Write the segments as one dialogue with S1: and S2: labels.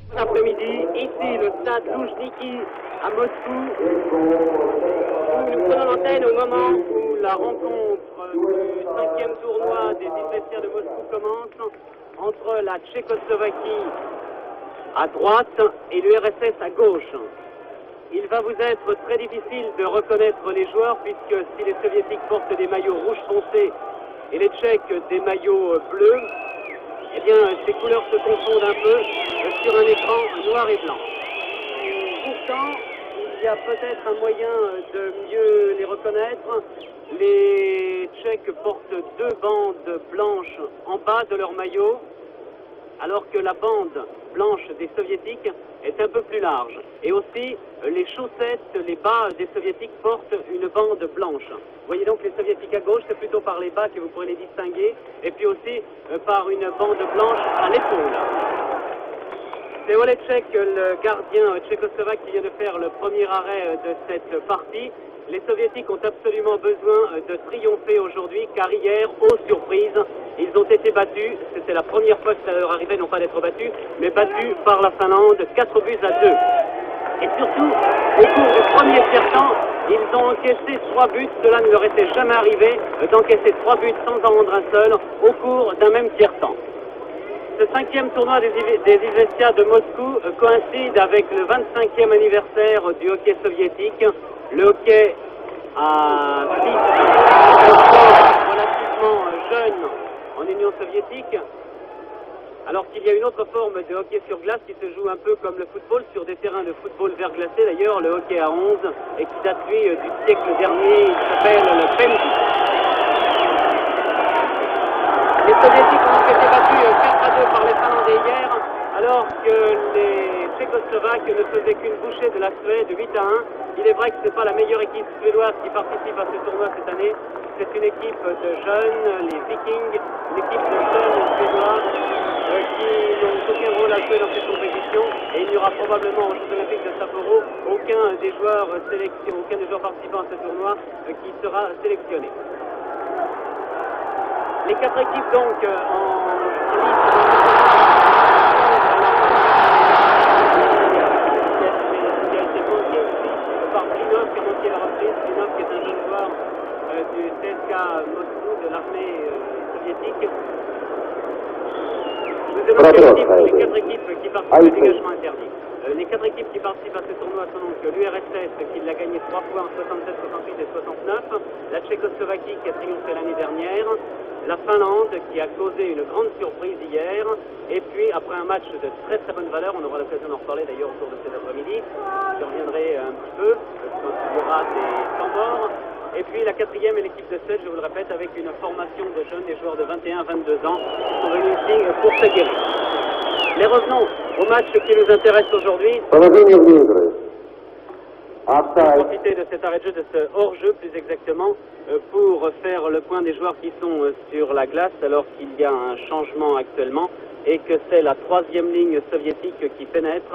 S1: Cet après-midi, ici, le stade Loujniki à Moscou, nous prenons l'antenne au moment où la rencontre du 5e tournoi des Izvestia de Moscou commence entre la Tchécoslovaquie à droite et l'URSS à gauche. Il va vous être très difficile de reconnaître les joueurs puisque si les Soviétiques portent des maillots rouge foncé et les Tchèques des maillots bleus, eh bien, ces couleurs se confondent un peu sur un écran noir et blanc. Pourtant, il y a peut-être un moyen de mieux les reconnaître. Les Tchèques portent deux bandes blanches en bas de leur maillot, alors que la bande blanche des Soviétiques est un peu plus large. Et aussi, les chaussettes, les bas des Soviétiques portent une bande blanche. Vous voyez donc les Soviétiques à gauche, c'est plutôt par les bas que vous pourrez les distinguer, et puis aussi par une bande blanche à l'épaule. C'est Olecek, le gardien tchécoslovaque, qui vient de faire le premier arrêt de cette partie. Les Soviétiques ont absolument besoin de triompher aujourd'hui, car hier, aux surprises, ils ont été battus. C'était la première fois que ça leur arrivait, non pas d'être battus, mais battus par la Finlande, 4 buts à 2. Et surtout, au cours du premier tiers-temps, ils ont encaissé 3 buts. Cela ne leur était jamais arrivé d'encaisser 3 buts sans en rendre un seul au cours d'un même tiers-temps. Ce 5e tournoi des Izvestia de Moscou coïncide avec le 25e anniversaire du hockey soviétique. Le hockey a vite relativement jeune en Union soviétique, alors qu'il y a une autre forme de hockey sur glace qui se joue un peu comme le football, sur des terrains de football verglacé d'ailleurs, le hockey à 11, et qui date lui du siècle dernier, il s'appelle le penalty. Les Soviétiques ont été battus 4 à 2 par les Finlandais hier, alors que les Tchécoslovaques ne faisaient qu'une bouchée de la Suède, 8 à 1. Il est vrai que ce n'est pas la meilleure équipe suédoise qui participe à ce tournoi cette année. C'est une équipe de jeunes, les Vikings, une équipe de jeunes suédois qui n'ont aucun rôle à jouer dans cette compétition. Et il n'y aura probablement aux Jeux Olympiques de Sapporo aucun des joueurs participants à ce tournoi qui sera sélectionné. Les 4 équipes donc en par Klinov qui a manqué la reprise. Klinov qui est un jeune joueur du CSK Moscou de l'armée soviétique. Je vous demande les 4 équipes qui participent au dégagement interdit. Les 4 équipes qui participent à ce tournoi sont donc l'URSS qui l'a gagné 3 fois en 67, 68 et 69, la Tchécoslovaquie qui a triomphé l'année dernière, la Finlande qui a causé une grande surprise hier, et puis après un match de très très bonne valeur, on aura l'occasion d'en reparler d'ailleurs au cours de cet après-midi, je reviendrai un petit peu quand il y aura des temps morts. Et puis la 4e est l'équipe de Suède, je vous le répète, avec une formation de jeunes, des joueurs de 21 à 22 ans qui sont venus ici pour se guérir. Mais revenons au match qui nous intéresse aujourd'hui. On va profiter de cet arrêt de jeu, de ce hors-jeu plus exactement, pour faire le point des joueurs qui sont sur la glace alors qu'il y a un changement actuellement et que c'est la 3e ligne soviétique qui pénètre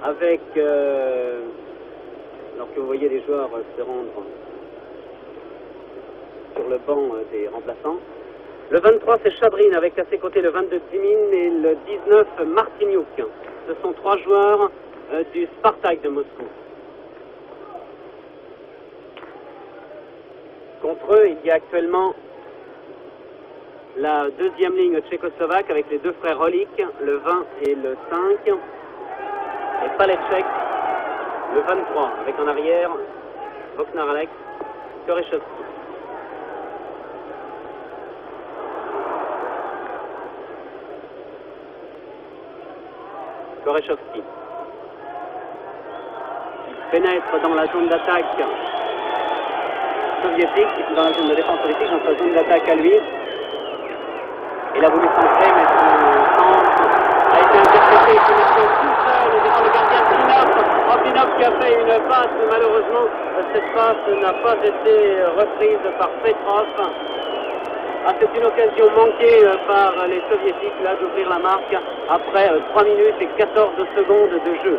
S1: avec... alors que vous voyez les joueurs se rendre sur le banc des remplaçants. Le 23, c'est Chabrine avec à ses côtés le 22 Timin et le 19 Martiniuk. Ce sont 3 joueurs du Spartak de Moscou. Contre eux, il y a actuellement la 2e ligne tchécoslovaque avec les 2 frères Rolik, le 20 et le 5. Et Palecek, le 23, avec en arrière Voknar Alex, Korechovski. Korechovski pénètre dans la zone d'attaque soviétique, dans la zone de défense soviétique, dans sa zone d'attaque à lui. Il a voulu centrer, mais son centre a été interprété. Il se met tout seul devant le gardien Klinov. Klinov qui a fait une passe, malheureusement, cette passe n'a pas été reprise par Petrov. Ah, c'est une occasion manquée par les Soviétiques là d'ouvrir la marque après 3 minutes et 14 secondes de jeu.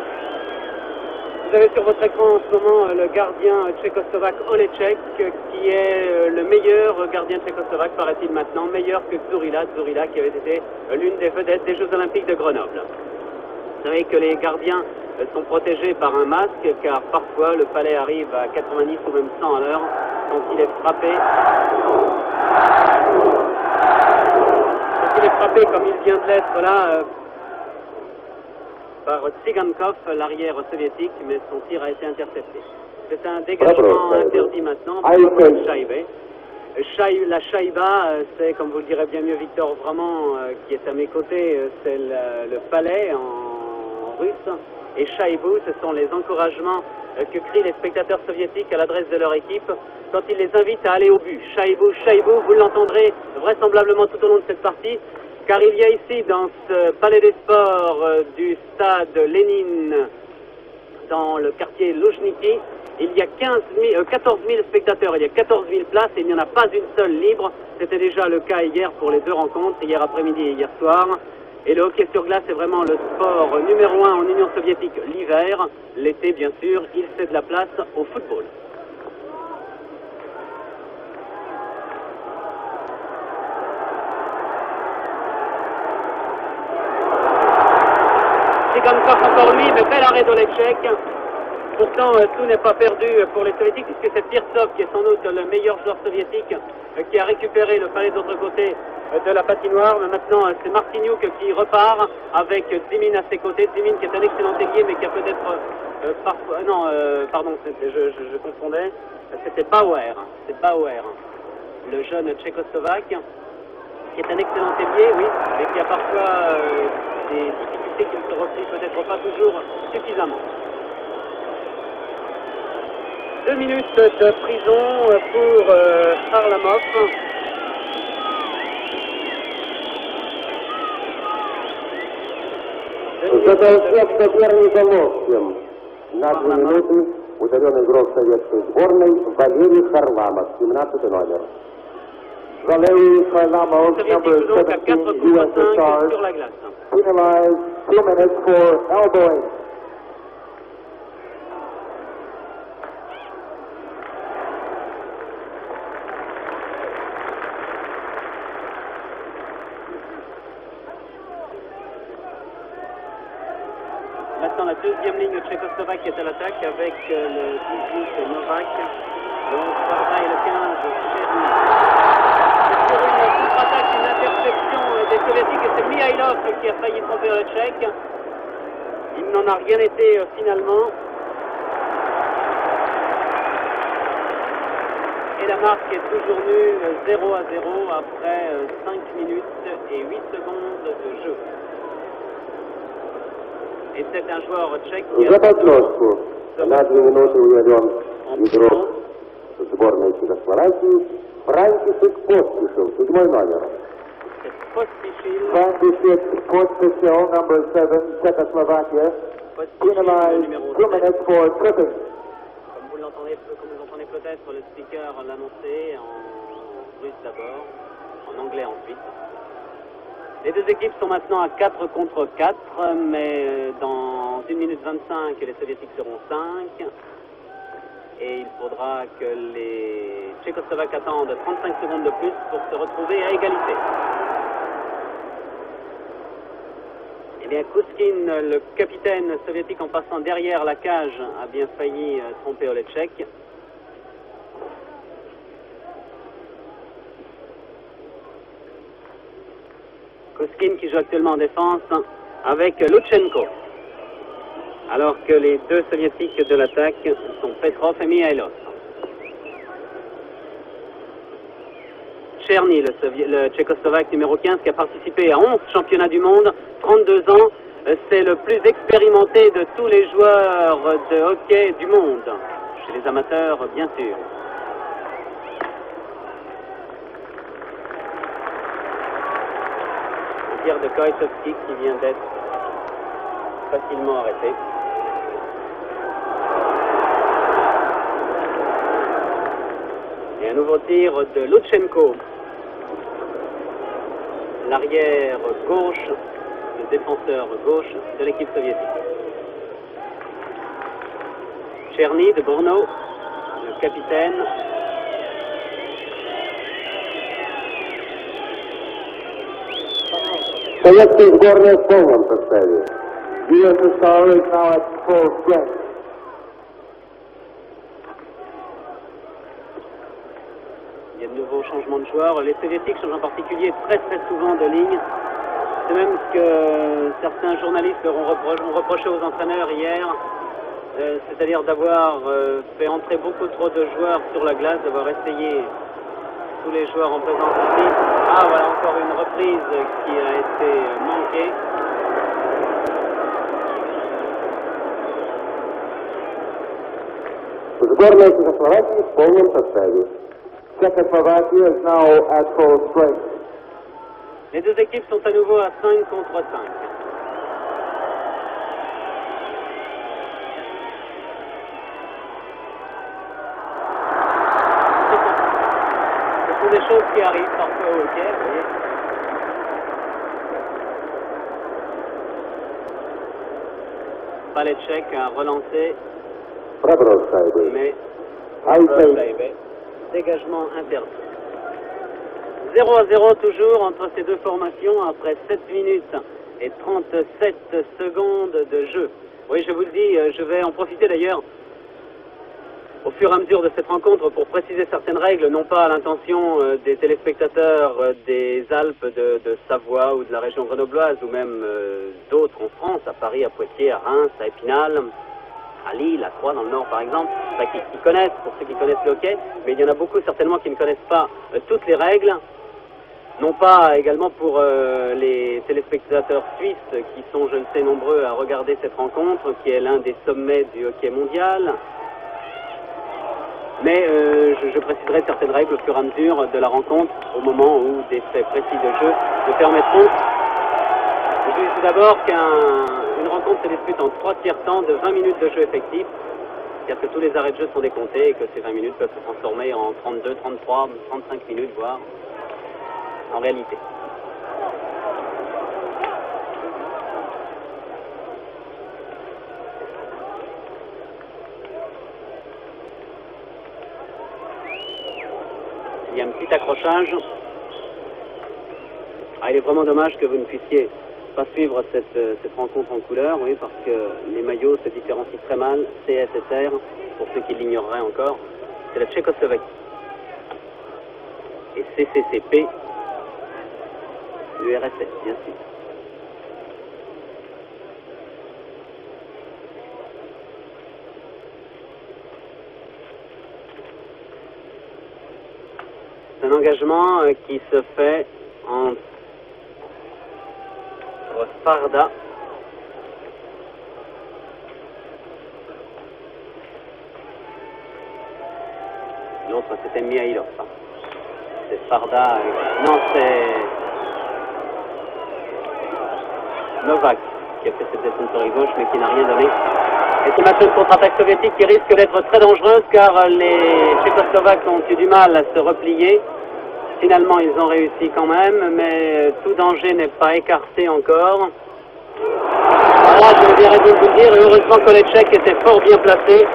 S1: Vous avez sur votre écran en ce moment le gardien tchécoslovaque Olecek qui est le meilleur gardien tchécoslovaque, paraît-il maintenant, meilleur que Zurila qui avait été l'une des vedettes des Jeux Olympiques de Grenoble. Vous savez que les gardiens sont protégés par un masque, car parfois le palais arrive à 90 ou même 100 à l'heure quand il est frappé. Quand il est frappé comme il vient de l'être là par Tsigankov, l'arrière soviétique, mais son tir a été intercepté. C'est un dégagement interdit maintenant pour le Shaibé. La Shaïba, c'est, comme vous le direz bien mieux Victor Vrament, qui est à mes côtés, c'est le palais en russe. Et Shaibou, ce sont les encouragements que crient les spectateurs soviétiques à l'adresse de leur équipe quand ils les invitent à aller au but. Shaibou, Shaibou, vous l'entendrez vraisemblablement tout au long de cette partie, car il y a ici, dans ce palais des sports du Lénine, dans le quartier Loujniki, il y a 14 000 spectateurs, il y a 14 000 places et il n'y en a pas une seule libre. C'était déjà le cas hier pour les deux rencontres, hier après-midi et hier soir. Et le hockey sur glace est vraiment le sport numéro 1 en Union soviétique l'hiver. L'été, bien sûr, il cède la place au football. Tsigankov encore lui, mais bel arrêt d'Oletchek. Pourtant, tout n'est pas perdu pour les soviétiques, puisque c'est Pirtsov, qui est sans doute le meilleur joueur soviétique, qui a récupéré le palais de l'autre côté de la patinoire. Mais maintenant, c'est Martiniuk qui repart avec Zimin à ses côtés. Zimin qui est un excellent ailier, mais qui a peut-être parfois... non, pardon, je confondais. C'était Bauer. C'est Bauer, le jeune tchécoslovaque, qui est un excellent ailier, oui, mais qui a parfois des difficultés qui ne se replient peut-être pas toujours suffisamment. 2 minutes de prison pour Harlamov.
S2: Задолжет соперником общим. На 2 минуты удален игрок советской сборной Валерий Харламов, 17 номер. Valery Harlamov, number 17, USSR, penalized 2 minutes for elbowing.
S1: Maintenant, la deuxième ligne tchécoslovaque qui est à l'attaque avec le 18 Novak, le 11 Sarda et le 15 Cherny. Sur une contre-attaque, une interception des soviétiques, et c'est Mihailov qui a failli tromper le Tchèque. Il n'en a rien été finalement. Et la marque est toujours nulle, 0-0 après 5 minutes et 8 secondes de jeu. Et c'est un joueur tchèque qui
S2: За подножку на 2 минуты удален игрок сборной Чехословакии Франтишек Поспишил, 7 номер. Франтишек Поспишил, number 7, Czechoslovakia, penalized 2 minutes for tripping.
S1: Comme vous l'entendez peut-être, le speaker l'annonçait en russe d'abord, en anglais ensuite. Les deux équipes sont maintenant à 4 contre 4, mais dans 1 minute 25, les soviétiques seront 5. Et il faudra que les Tchécoslovaques attendent 35 secondes de plus pour se retrouver à égalité. Eh bien, Kouskin, le capitaine soviétique, en passant derrière la cage, a bien failli tromper Oletchek. Kouskin qui joue actuellement en défense avec Lutchenko. Alors que les deux soviétiques de l'attaque sont Petrov et Mihailov. Cherny, le tchécoslovaque numéro 15, qui a participé à 11 championnats du monde, 32 ans, c'est le plus expérimenté de tous les joueurs de hockey du monde, chez les amateurs bien sûr. Tir de Koïtovski qui vient d'être facilement arrêté. Et un nouveau tir de Lutchenko, l'arrière gauche, le défenseur gauche de l'équipe soviétique. Cherny de Brno, le capitaine.
S2: Советская сборная в полном составе. USSR is now at full strength.
S1: Il y a de nouveaux changements de joueurs. Les soviétiques changent en particulier très souvent de ligne. C'est même ce que certains journalistes leur ont reproché aux entraîneurs hier, c'est-à-dire d'avoir fait entrer beaucoup trop de joueurs sur la glace, d'avoir essayé tous les joueurs en présence ici. Ah voilà, encore une reprise qui a été manquée.
S2: Сборная Чехословакии в полном составе. Czechoslovakia is now at full strength.
S1: Les deux équipes sont à nouveau à 5 contre 5. Ce sont des choses qui arrivent parfois au hockey, vous voyez. Paletchek a relancé, mais dégagement interdit. 0-0 toujours entre ces deux formations après 7 minutes et 37 secondes de jeu. Oui, je vous le dis, je vais en profiter d'ailleurs au fur et à mesure de cette rencontre pour préciser certaines règles, non pas à l'intention des téléspectateurs des Alpes de Savoie ou de la région grenobloise ou même d'autres en France, à Paris, à Poitiers, à Reims, à Épinal, à Lille, à Troyes dans le Nord par exemple, qui connaissent, pour ceux qui connaissent le hockey, mais il y en a beaucoup certainement qui ne connaissent pas toutes les règles. Non pas également pour les téléspectateurs suisses qui sont, je le sais, nombreux à regarder cette rencontre, qui est l'un des sommets du hockey mondial. Mais je préciserai certaines règles au fur et à mesure de la rencontre, au moment où des faits précis de jeu me permettront. Je dis tout d'abord qu'une rencontre se dispute en 3 tiers-temps de 20 minutes de jeu effectif, c'est-à-dire que tous les arrêts de jeu sont décomptés et que ces 20 minutes peuvent se transformer en 32, 33, 35 minutes, voire en réalité. Il y a un petit accrochage. Ah, il est vraiment dommage que vous ne puissiez pas suivre cette rencontre en couleur, oui, parce que les maillots se différencient très mal. CSSR, pour ceux qui l'ignoreraient encore, c'est la Tchécoslovaquie. Et CCCP, l'URSS, bien sûr. C'est un engagement qui se fait entre Sparda l'autre c'était Mihailov. C'est Sparda, non c'est Novak qui a fait cette descente sur les gauche mais qui n'a rien donné. Et c'est maintenant une contre-attaque soviétique qui risque d'être très dangereuse car les Tchécoslovaques ont eu du mal à se replier. Finalement, ils ont réussi quand même, mais tout danger n'est pas écarté encore. Voilà, je viens de vous le dire, et heureusement que Paletchek était fort bien placé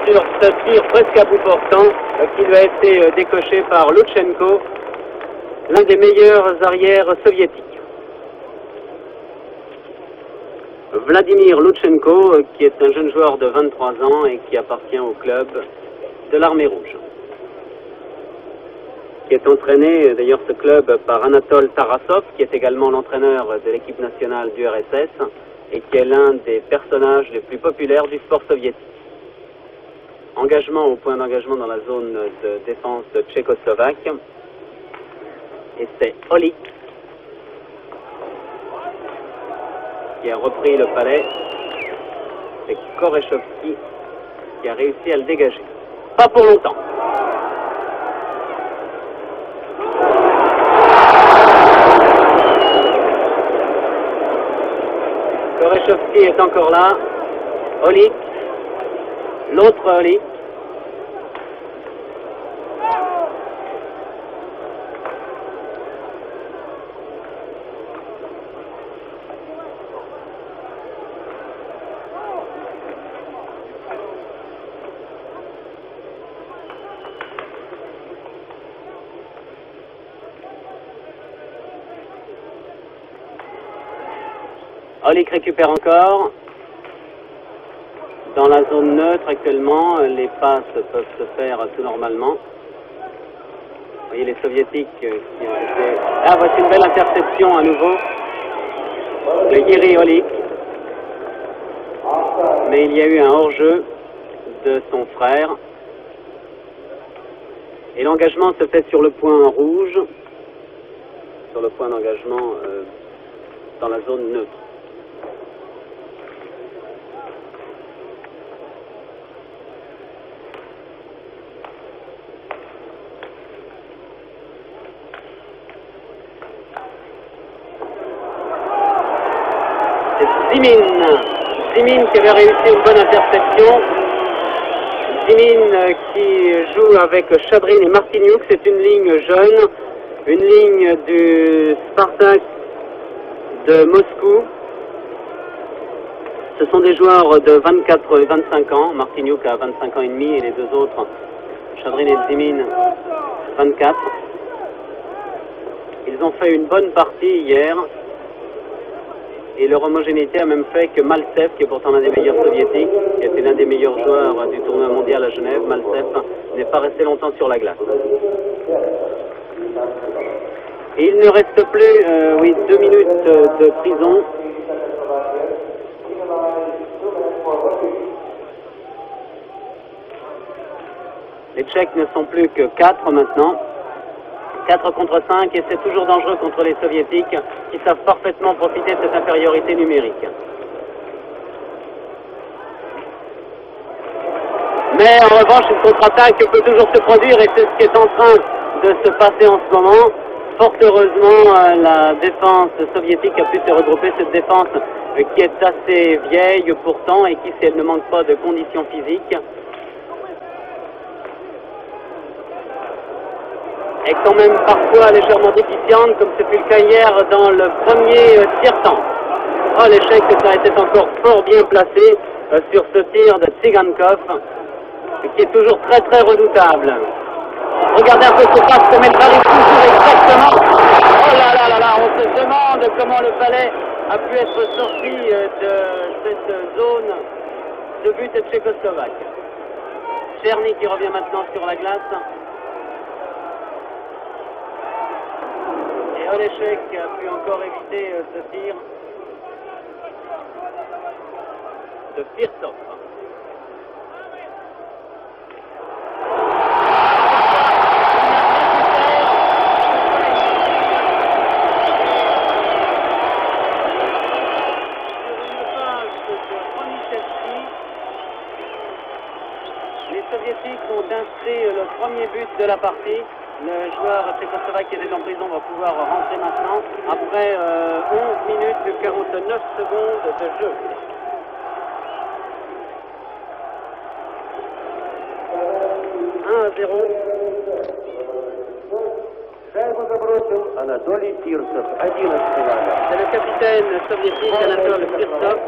S1: sur ce tir presque à bout portant qui lui a été décoché par Lutchenko, l'un des meilleurs arrières soviétiques. Vladimir Lutchenko, qui est un jeune joueur de 23 ans et qui appartient au club de l'Armée Rouge, qui est entraîné, d'ailleurs ce club, par Anatole Tarasov, qui est également l'entraîneur de l'équipe nationale du RSS et qui est l'un des personnages les plus populaires du sport soviétique. Engagement au point d'engagement dans la zone de défense tchécoslovaque. Et c'est Olik qui a repris le palais. C'est Korechovski qui a réussi à le dégager. Pas pour longtemps. Korechovski est encore là. Olik. L'autre Olik. Olik récupère encore. Dans la zone neutre actuellement, les passes peuvent se faire tout normalement. Vous voyez les soviétiques qui ont été... Ah, voici une belle interception à nouveau de Yuri Olik. Mais il y a eu un hors-jeu de son frère. Et l'engagement se fait sur le point rouge, sur le point d'engagement dans la zone neutre. Zimin qui avait réussi une bonne interception. Zimin qui joue avec Chadrin et Martiniuk. C'est une ligne jeune, une ligne du Spartak de Moscou. Ce sont des joueurs de 24 et 25 ans. Martiniuk a 25 ans et demi et les deux autres, Chadrin et Zimin, 24. Ils ont fait une bonne partie hier. Et leur homogénéité a même fait que Maltsev, qui est pourtant l'un des meilleurs soviétiques, qui était l'un des meilleurs joueurs du tournoi mondial à Genève, Maltsev n'est pas resté longtemps sur la glace. Et il ne reste plus, 2 minutes de prison. Les Tchèques ne sont plus que 4 maintenant. 4 contre 5 et c'est toujours dangereux contre les soviétiques qui savent parfaitement profiter de cette infériorité numérique. Mais en revanche, une contre-attaque peut toujours se produire et c'est ce qui est en train de se passer en ce moment. Fort heureusement, la défense soviétique a pu se regrouper, cette défense qui est assez vieille pourtant et qui, si elle ne manque pas de conditions physiques, est quand même parfois légèrement déficiente, comme ce fut le cas hier dans le premier tir-temps. Oh, l'échec, ça a été encore fort bien placé sur ce tir de Tsigankov, qui est toujours très très redoutable. Regardez un peu ce passe comme elle arrive toujours exactement. Oh là là là là, on se demande comment le Palais a pu être sorti de cette zone de but tchécoslovaque. Cherny qui revient maintenant sur la glace. Et Olechek a pu encore éviter ce tir de Firtov. Les Soviétiques ont inscrit le premier but de la partie. Le joueur tchécoslovaque qui était en prison va pouvoir rentrer maintenant après 11 minutes et 49 secondes de jeu. C'est le capitaine soviétique Anatole Firtov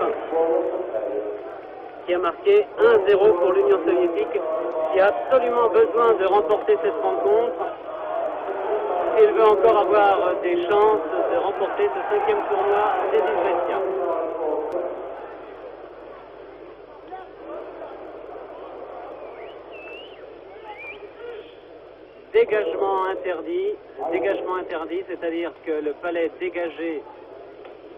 S1: qui a marqué 1-0 pour l'Union soviétique, qui a absolument besoin de remporter cette rencontre. Il veut encore avoir des chances de remporter ce 5e tournoi des Izvestia. Dégagement interdit, c'est-à-dire que le palais dégagé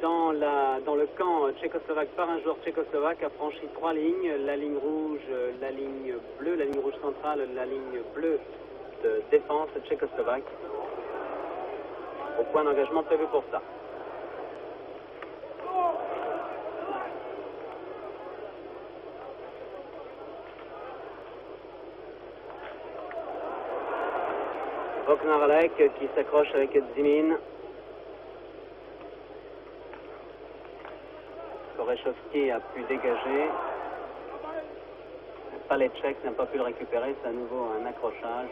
S1: dans le camp tchécoslovaque par un joueur tchécoslovaque a franchi 3 lignes, la ligne rouge, la ligne bleue, la ligne rouge centrale, la ligne bleue de défense tchécoslovaque, au point d'engagement prévu pour ça. Voknarlek qui s'accroche avec Zimin. Korechovski a pu dégager. Le palais tchèque n'a pas pu le récupérer, c'est à nouveau un accrochage.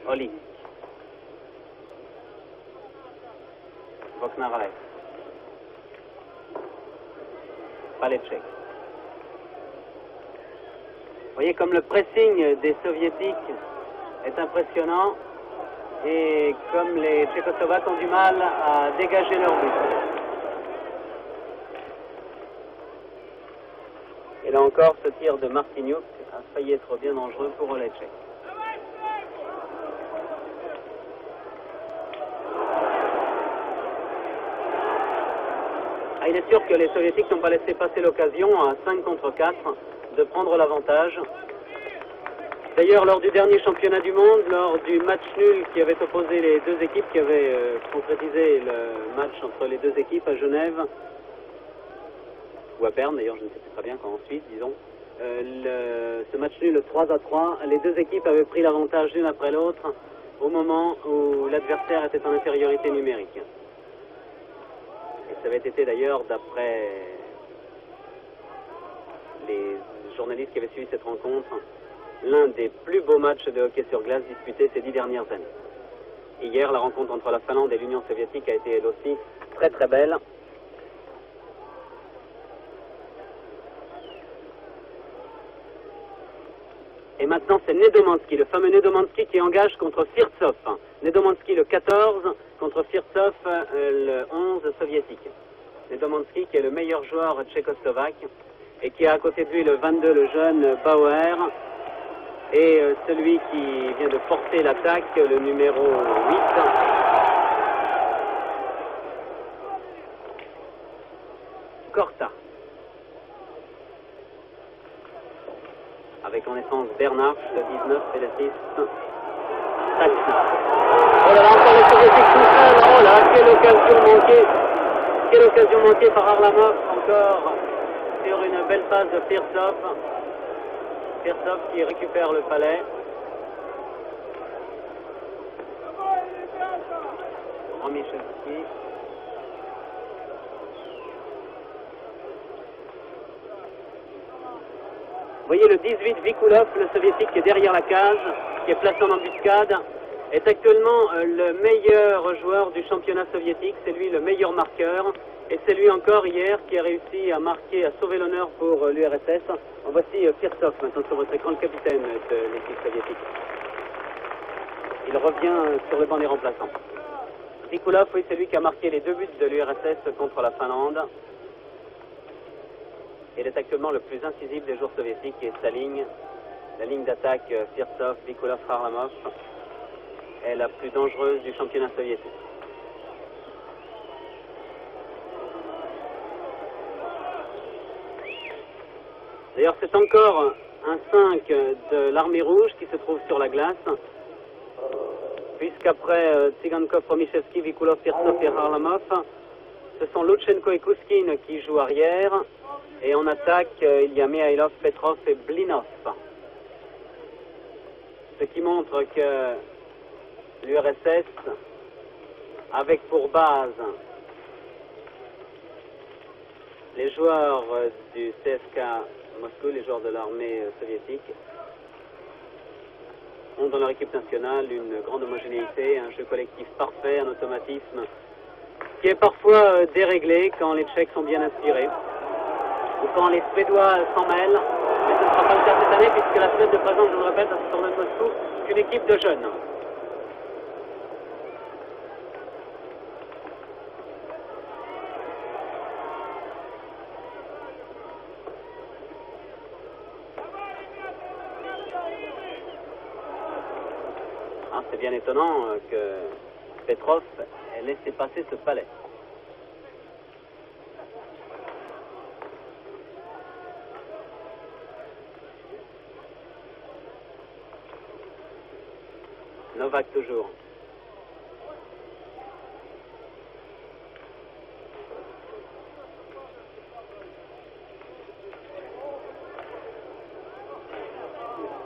S1: Oli. Voknarlek. Palais tchèque. Vous voyez comme le pressing des soviétiques est impressionnant. et comme les Tchécoslovaques ont du mal à dégager leur but. Et là encore, ce tir de Martiniuk a failli être bien dangereux pour les Tchèques. Il est sûr que les Soviétiques n'ont pas laissé passer l'occasion à 5 contre 4 de prendre l'avantage. D'ailleurs, lors du dernier championnat du monde, lors du match nul qui avait opposé les deux équipes, qui avait concrétisé le match entre les deux équipes à Genève, ou à Berne d'ailleurs, je ne sais plus très bien, quand en Suisse, disons, ce match nul 3-3, les deux équipes avaient pris l'avantage l'une après l'autre au moment où l'adversaire était en infériorité numérique. Et ça avait été d'ailleurs, d'après les journalistes qui avaient suivi cette rencontre, l'un des plus beaux matchs de hockey sur glace disputés ces 10 dernières années. Hier, la rencontre entre la Finlande et l'Union soviétique a été elle aussi très très belle. Et maintenant, c'est Nedomansky, le fameux Nedomansky qui engage contre Firtsov. Nedomansky le 14 contre Firtsov le 11 soviétique. Nedomansky qui est le meilleur joueur tchécoslovaque et qui a à côté de lui le 22, le jeune Bauer, et celui qui vient de porter l'attaque, le numéro 8. Korta. Avec en essence Bernard, le 19 et le 6. Taxi. Oh là là, encore les Soviétiques tout seuls. Oh là, quelle occasion manquée. Quelle occasion manquée par Harlamov, encore sur une belle passe de Firtsov. Firtsov qui récupère le palais. Romichelski. Vous voyez le 18 Vikulov, le soviétique qui est derrière la cage, qui est placé en embuscade, est actuellement le meilleur joueur du championnat soviétique. C'est lui le meilleur marqueur. Et c'est lui encore hier qui a réussi à marquer, à sauver l'honneur pour l'URSS. En voici Firtsov maintenant sur votre écran, le capitaine de l'équipe soviétique. Il revient sur le banc des remplaçants. Vikulov, oui, c'est lui qui a marqué les 2 buts de l'URSS contre la Finlande. Il est actuellement le plus incisif des joueurs soviétiques et sa ligne, la ligne d'attaque Firtsov, Vikulov, Harlamov, est la plus dangereuse du championnat soviétique. D'ailleurs, c'est encore un 5 de l'armée rouge qui se trouve sur la glace, puisqu'après Tsigankov, Romichelski, Vikulov, Firtsov et Harlamov, ce sont Lutchenko et Kouskine qui jouent arrière, et en attaque, il y a Mihailov, Petrov et Blinov. Ce qui montre que l'URSS, avec pour base les joueurs du CSK Moscou, les joueurs de l'armée soviétique, ont dans leur équipe nationale une grande homogénéité, un jeu collectif parfait, un automatisme qui est parfois déréglé quand les Tchèques sont bien inspirés, ou quand les Suédois s'en mêlent, mais ce ne sera pas le cas cette année puisque la Suède de présence, je vous le répète, dans ce tournoi de Moscou, c'est une équipe de jeunes. C'est bien étonnant que Petrov ait laissé passer ce palais. Novak toujours.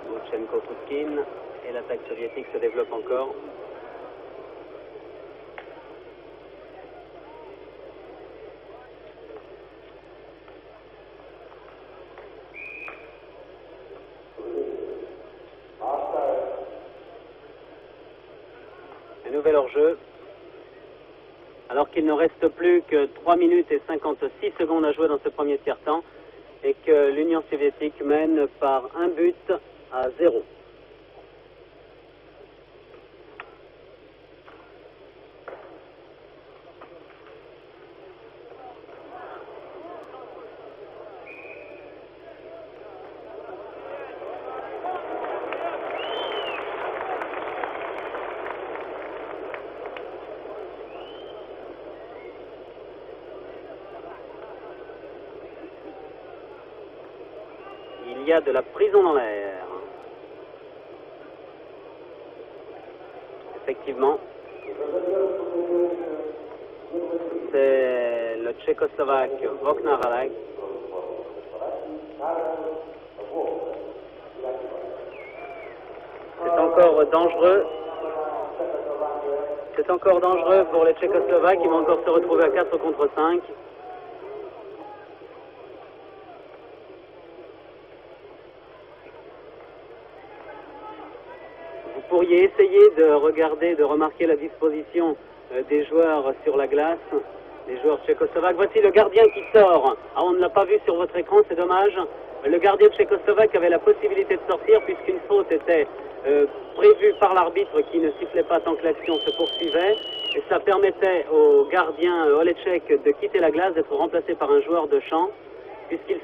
S1: Lutchenko, Kouskine. Et l'attaque soviétique se développe encore. Un nouvel hors-jeu. Alors qu'il ne reste plus que 3 minutes et 56 secondes à jouer dans ce premier tiers-temps et que l'Union soviétique mène par 1 but à 0. y a de la prison dans l'air. Effectivement, c'est le Tchécoslovaque Voknaralek. C'est encore dangereux. C'est encore dangereux pour les Tchécoslovaques. Ils vont encore se retrouver à 4 contre 5. Vous pourriez essayer de regarder, de remarquer la disposition des joueurs sur la glace, les joueurs tchécoslovaques. Voici le gardien qui sort. Ah, on ne l'a pas vu sur votre écran, c'est dommage. Le gardien tchécoslovaque avait la possibilité de sortir puisqu'une faute était prévue par l'arbitre qui ne sifflait pas tant que l'action se poursuivait. Et ça permettait au gardien Oletchek de quitter la glace, d'être remplacé par un joueur de champ, puisqu'il